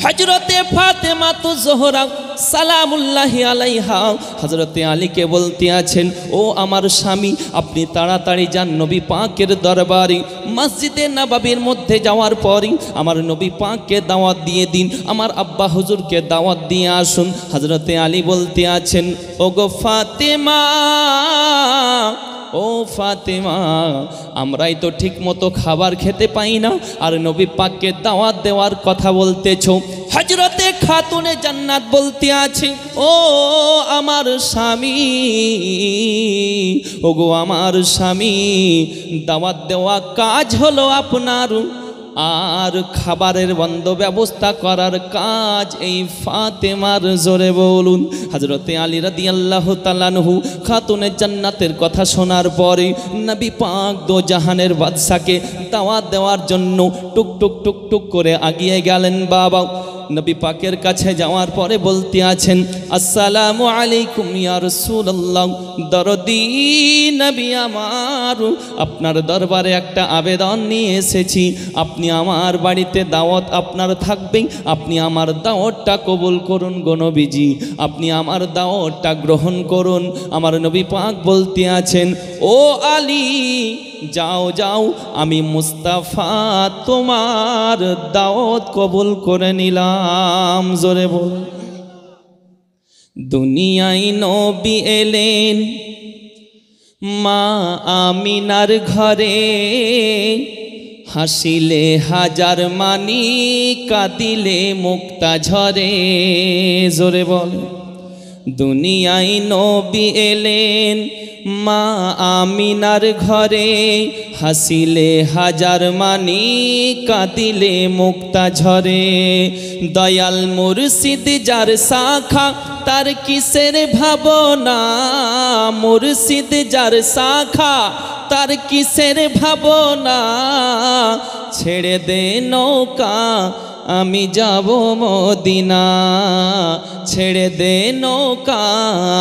হযরতে ফাতেমা তো জোহরা সালামুল্লাহি আলাইহা হযরতে আলীকে বলতে আছেন, ও আমার স্বামী, আপনি তাড়াতাড়ি যান নবী পাকের দরবারে। মসজিদে নববীর মধ্যে যাওয়ার পরই আমার নবী পাককে দাওয়াত দিয়ে দিন, আমার আব্বা হুজুরকে দাওয়াত দিয়ে আসুন। হযরতে আলী বলতে আছেন, ওগো ফাতেমা, ও ফাতেমা, আমরাই তো ঠিক মতো খাবার খেতে পাই না, আর নবী পাককে দাওয়াত দেওয়ার কথা বলতেছো। হযরতে খাতুনে জান্নাত বলতে আছে, ও আমার স্বামী, ওগো আমার স্বামী, দাওয়াত দেওয়া কাজ হলো আপনার, আর খাবারের বন্ধ ব্যবস্থা করার কাজ এই ফাতেমার। জোরে বলুন। হযরতে আলী রাদিয়াল্লাহু তাআলা আনহু খাতুনে জান্নাতের কথা শোনার পরে নবী পাক দো জাহানের বাদশাকে দাওয়াত দেওয়ার জন্য টুক টুক টুক টুক করে আগিয়ে গেলেন। বাবা নবী পাকের কাছে যাওয়ার পরে বলতে আছেন, আসসালামু আলাইকুম ইয়া রাসূলুল্লাহ, দরদি নবী আমার, আপনার দরবারে একটা আবেদন নিয়ে এসেছি। আপনি আমার বাড়িতে দাওয়াত আপনার থাকবেই, আপনি আমার দাওয়াতটা কবুল করুন গো নবীজি, আপনি আমার দাওয়াতটা গ্রহণ করুন। আমার নবী পাক বলতে আছেন, ও আলী, যাও যাও, আমি মুস্তাফা তোমার দাওয়াত কবুল করে নিলাম। জোরে বল। দুনিয়ায় নবী এলেন মা আমিনার ঘরে, হাসিলে হাজার মানি, কাঁদিলে মুক্তা ঝরে। জোরে বল। দুনিয়ায় নবী এলেন মা আমিনার ঘরে, হাসিলে হাজার মানি, কাঁদিলে মুক্তা ঝরে। দয়াল মুর্শিদ যার শাখা, তার কিসের ভাবনা, মুর্শিদ যার শাখা, তার কিসের ভাবনা। ছেড়ে দে নৌকা, আমি যাব মদিনা, ছেড়ে দে নৌকা,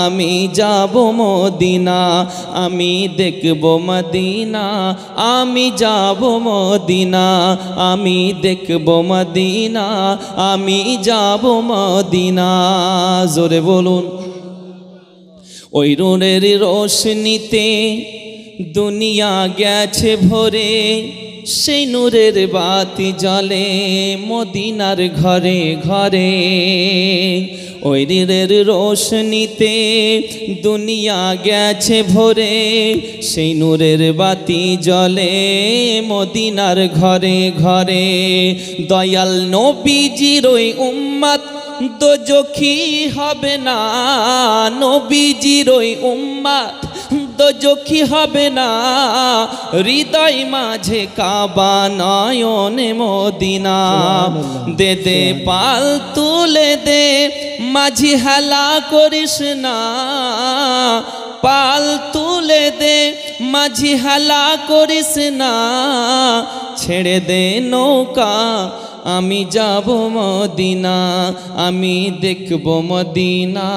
আমি যাব মদিনা, আমি দেখব মদিনা, আমি যাব মদিনা, আমি দেখব মদিনা, আমি যাব মদিনা। জোরে বলুন। ওই নূরের রোশনীতে দুনিয়া গেছে ভরে, সেই নূরের বাতি জ্বলে মদিনার ঘরে ঘরে। ওই নূরের রোশনীতে দুনিয়া গেছে ভরে, সেই নূরের বাতি জ্বলে মদিনার ঘরে ঘরে। দয়াল নবীজির ওই উম্মত দোজখী হবে না, নবীজির ওই উম্মত দোজখী হবে না। হৃদয় মাঝে কাবা, নয়নে মদিনা। দে দে পাল তুলে দে, মাঝি হেলা করিস না, পাল তুলে দে, মাঝি হেলা করিস না। ছেড়ে দে নৌকা, আমি যাব মদিনা, আমি দেখব মদিনা।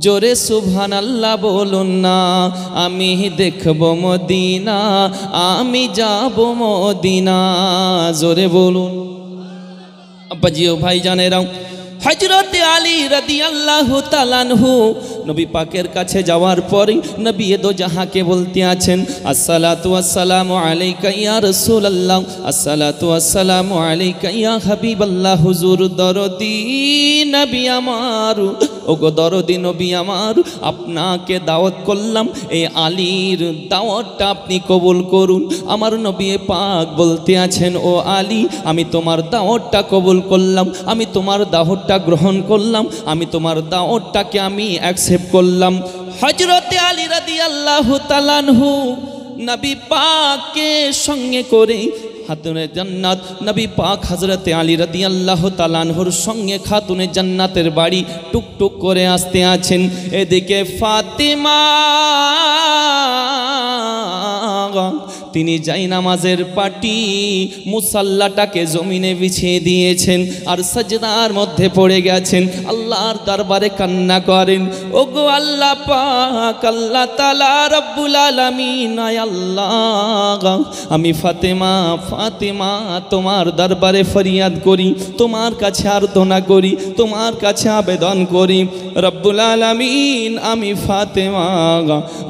জোরে সুবহানাল্লাহ বলুন না। আমি দেখব মদিনা, আমি যাব মদিনা। জোরে বলুন। আব্বাজিও ভাইজানেরাও, হযরতে আলী রাদিয়াল্লাহু তাআলা আনহু নবী পাকের কাছে যাওয়ার পরে নবী দো জাহাকে বলতে আছেন, আসসালাতু ওয়াসসালামু আলাইকা ইয়া রাসূলুল্লাহ, আসসালাতু ওয়াসসালামু আলাইকা ইয়া হাবিবাল্লাহ। হুজুর দরদি নবী আমার, ওগো দরদি নবী আমার, আপনাকে দাওয়াত করলাম, এই আলীর দাওয়াতটা আপনি কবুল করুন। আমার নবী পাক বলতে আছেন, ও আলী, আমি তোমার দাওয়াতটা কবুল করলাম, আমি তোমার দাওয়াতটা গ্রহণ করলাম, আমি তোমার দাওয়াতটাকে আমি অ্যাকসেপ্ট করলাম। হযরতে আলী রাদিয়াল্লাহু তাআলা আনহু নবী পাককে সঙ্গে করে খাতুনে জান্নাত, নবী পাক হযরতে আলী রাদিয়াল্লাহু তাআলা আনহুর সঙ্গে খাতুনে জান্নাতের বাড়ি টুকটুক করে আসতে আছেন। এদিকে ফাতেমা তিনি যাই নামাজের পাটি মুসাল্লাটাকে জমিনে বিছিয়ে দিয়েছেন আর সাজদার মধ্যে পড়ে গেছেন, আল্লাহর দরবারে কান্না করেন, ওগো আল্লাহ পাক, আল্লাহ তাআলা রব্বুল আলামিন, আয় আল্লাহ আমি ফাতেমা তোমার দরবারে ফরিয়াদ করি, তোমার কাছে আর্তনা করি, তোমার কাছে আবেদন করি, রব্বুল আলামিন আমি ফাতেমা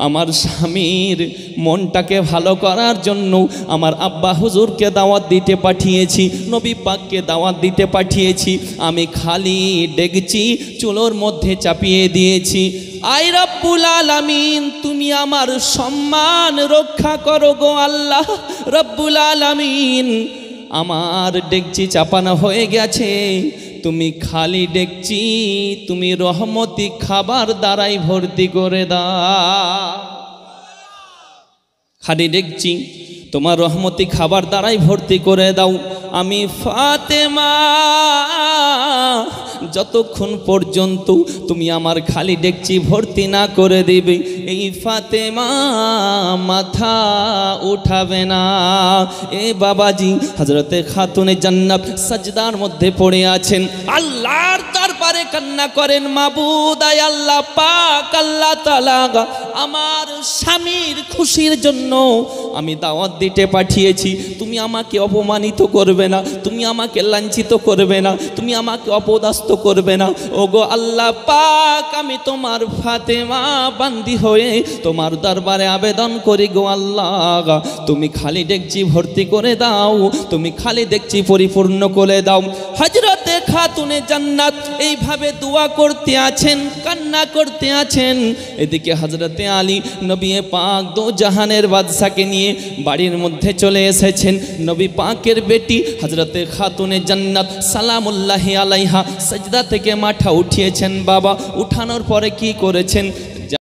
আমার স্বামীর মনটাকে ভালো করার জন্য আমার আব্বা হুজুরকে দাওয়াত দিতে পাঠিয়েছি, নবী পাককে দাওয়াত দিতে পাঠিয়েছি, আমি খালি ডেকচি চুলোর মধ্যে চাপিয়ে দিয়েছি। আয় রব্বুল আলামিন তুমি আমার সম্মান রক্ষা করো গো আল্লাহ রব্বুল আলামিন, আমার ডেকচি চাপানো হয়ে গেছে, তুমি খালি ডেকচি তুমি রহমতি খাবার দ্বারাই ভর্তি করে দাও, খালি ডেকচি তোমার রহমতি খাবার দ্বারাই ভর্তি করে দাও। আমি ফাতেমা যতক্ষণ পর্যন্ত তুমি আমার খালি ডেকচি ভর্তি না করে দিবে এই ফাতেমা মাথা উঠাবে না। এ বাবাজি হযরতে খাতুনে জান্নাত সাজদার মধ্যে পড়ে আছেন, আল্লাহর দরবারে কান্না করেন, মাবুদ আয় আল্লাহ পাক, আল্লাহ তাআলা আমার স্বামীর খুশির জন্য আমি দাওয়াত দিতে পাঠিয়েছি, তুমি আমাকে অপমানিত করবে না, তুমি আমাকে লাঞ্ছিত করবে না, তুমি আমাকে অপদস্থ করবে না। ওগো আল্লাহ পাক আমি তোমার ফাতেমা বান্দি হয়ে তোমার দরবারে আবেদন করি গো আল্লাহ, তুমি খালি ডেকচি ভর্তি করে দাও, তুমি খালি ডেকচি পরিপূর্ণ করে দাও। হযরতে খাতুনে জান্নাত এইভাবে দোয়া করতে আছেন, কান্না করতে আছেন, এদিকে হযরতে আলী নবী পাক দো জাহানের বাদশাকে নিয়ে বাড়ির মধ্যে চলে এসেছেন। নবী পাকের বেটি হযরতে খাতুনে জান্নাত সালামুল্লাহি আলাইহা সাজদা থেকে মাথা উঠিয়েছেন। বাবা উঠানোর পরে কি করেছেন?